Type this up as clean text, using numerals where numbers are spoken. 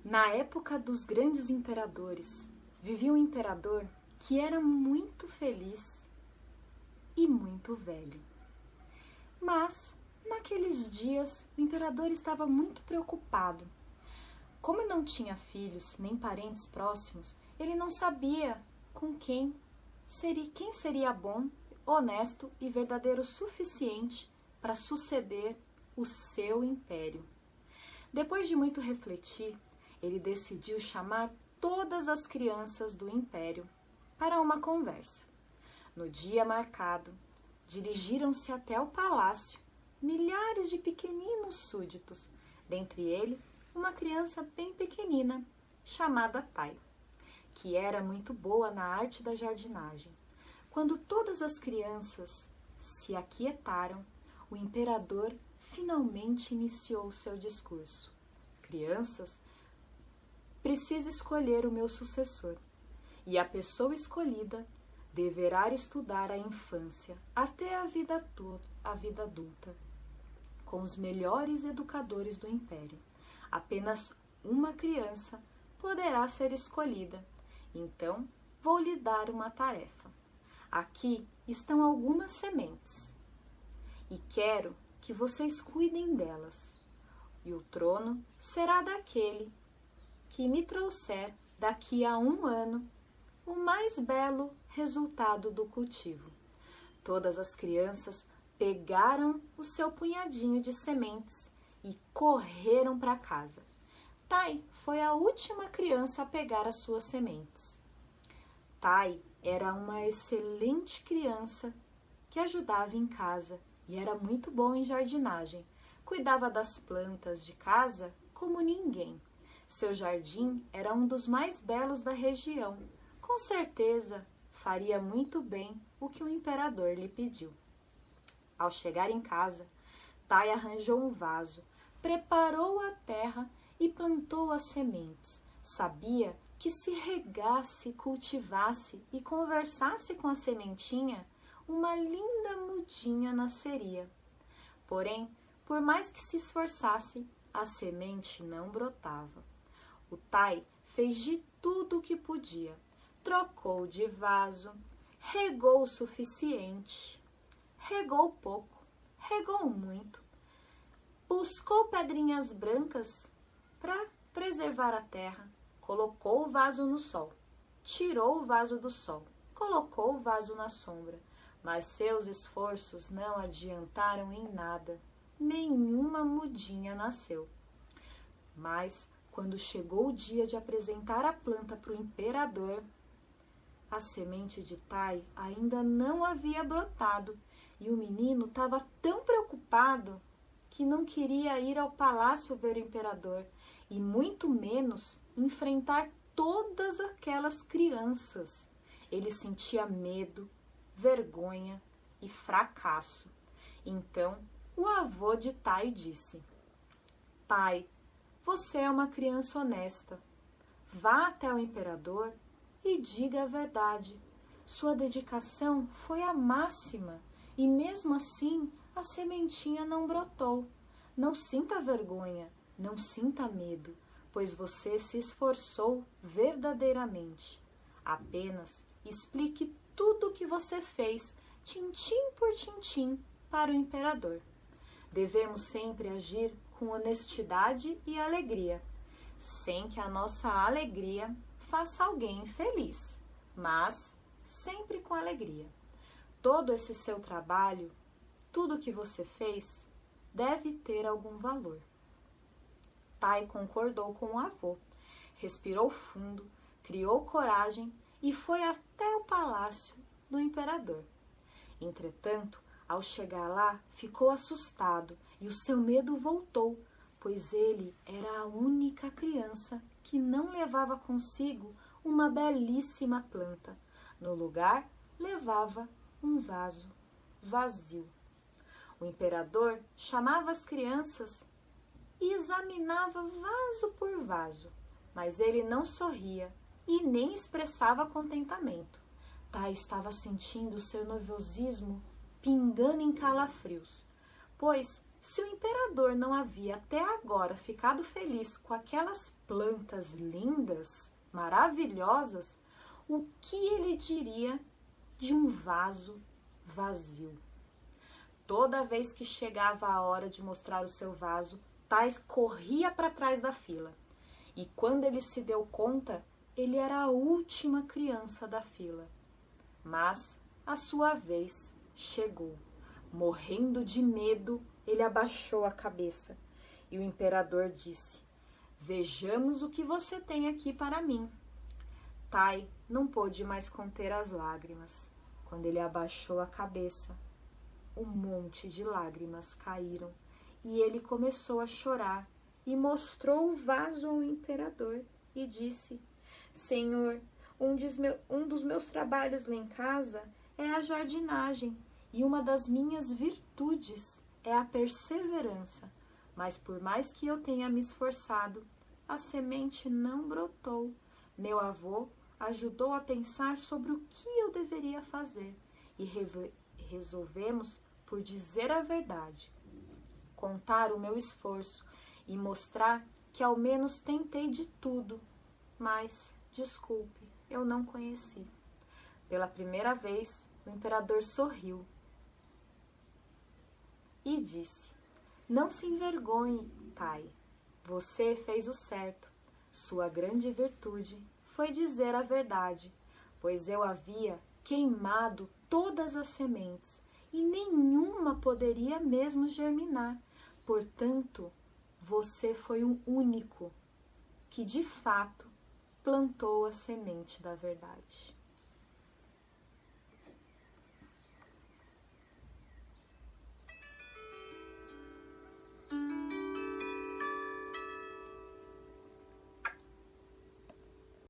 Na época dos grandes imperadores, vivia um imperador que era muito feliz e muito velho. Mas, naqueles dias, o imperador estava muito preocupado. Como não tinha filhos nem parentes próximos, ele não sabia quem seria bom, honesto e verdadeiro o suficiente para suceder o seu império. Depois de muito refletir, ele decidiu chamar todas as crianças do império para uma conversa. No dia marcado, dirigiram-se até o palácio milhares de pequeninos súditos, dentre eles uma criança bem pequenina, chamada Tai, que era muito boa na arte da jardinagem. Quando todas as crianças se aquietaram, o imperador finalmente iniciou seu discurso. Crianças, preciso escolher o meu sucessor, e a pessoa escolhida deverá estudar a infância até a vida adulta, com os melhores educadores do império. Apenas uma criança poderá ser escolhida, então vou lhe dar uma tarefa. Aqui estão algumas sementes, e quero que vocês cuidem delas, e o trono será daquele que me trouxer daqui a 1 ano o mais belo resultado do cultivo. Todas as crianças pegaram o seu punhadinho de sementes e correram para casa. Tai foi a última criança a pegar as suas sementes. Tai era uma excelente criança que ajudava em casa e era muito bom em jardinagem. Cuidava das plantas de casa como ninguém. Seu jardim era um dos mais belos da região. Com certeza, faria muito bem o que o imperador lhe pediu. Ao chegar em casa, Tai arranjou um vaso, preparou a terra e plantou as sementes. Sabia que se regasse, cultivasse e conversasse com a sementinha, uma linda mudinha nasceria. Porém, por mais que se esforçasse, a semente não brotava. O Tai fez de tudo o que podia. Trocou de vaso, regou o suficiente, regou pouco, regou muito, buscou pedrinhas brancas para preservar a terra, colocou o vaso no sol, tirou o vaso do sol, colocou o vaso na sombra, mas seus esforços não adiantaram em nada, nenhuma mudinha nasceu. Mas, quando chegou o dia de apresentar a planta para o imperador, a semente de Tai ainda não havia brotado e o menino estava tão preocupado que não queria ir ao palácio ver o imperador e muito menos enfrentar todas aquelas crianças. Ele sentia medo, vergonha e fracasso. Então, o avô de Tai disse: Tai, você é uma criança honesta. Vá até o imperador e diga a verdade. Sua dedicação foi a máxima e mesmo assim a sementinha não brotou. Não sinta vergonha, não sinta medo, pois você se esforçou verdadeiramente. Apenas explique tudo o que você fez, tintim por tintim, para o imperador. Devemos sempre agir com honestidade e alegria, sem que a nossa alegria faça alguém infeliz, mas sempre com alegria. Todo esse seu trabalho, tudo que você fez, deve ter algum valor. Tai concordou com o avô, respirou fundo, criou coragem e foi até o palácio do imperador. Entretanto, ao chegar lá, ficou assustado e o seu medo voltou, pois ele era a única criança que não levava consigo uma belíssima planta. No lugar, levava um vaso vazio. O imperador chamava as crianças e examinava vaso por vaso, mas ele não sorria e nem expressava contentamento. Tai estava sentindo seu nervosismo pingando em calafrios, pois se o imperador não havia até agora ficado feliz com aquelas plantas lindas, maravilhosas, o que ele diria de um vaso vazio? Toda vez que chegava a hora de mostrar o seu vaso, Tais corria para trás da fila. E quando ele se deu conta, ele era a última criança da fila. Mas a sua vez chegou. Morrendo de medo, ele abaixou a cabeça. E o imperador disse: "Vejamos o que você tem aqui para mim." Tai não pôde mais conter as lágrimas. Quando ele abaixou a cabeça, um monte de lágrimas caíram e ele começou a chorar e mostrou o vaso ao imperador e disse: "Senhor, um dos meus trabalhos lá em casa é a jardinagem e uma das minhas virtudes é a perseverança. Mas por mais que eu tenha me esforçado, a semente não brotou. Meu avô ajudou a pensar sobre o que eu deveria fazer e resolvemos por dizer a verdade, contar o meu esforço e mostrar que ao menos tentei de tudo, mas, desculpe, eu não conheci." Pela primeira vez, o imperador sorriu e disse: "Não se envergonhe, Tai. Você fez o certo. Sua grande virtude foi dizer a verdade, pois eu havia queimado todas as sementes e nenhuma poderia mesmo germinar. Portanto, você foi o único que de fato plantou a semente da verdade."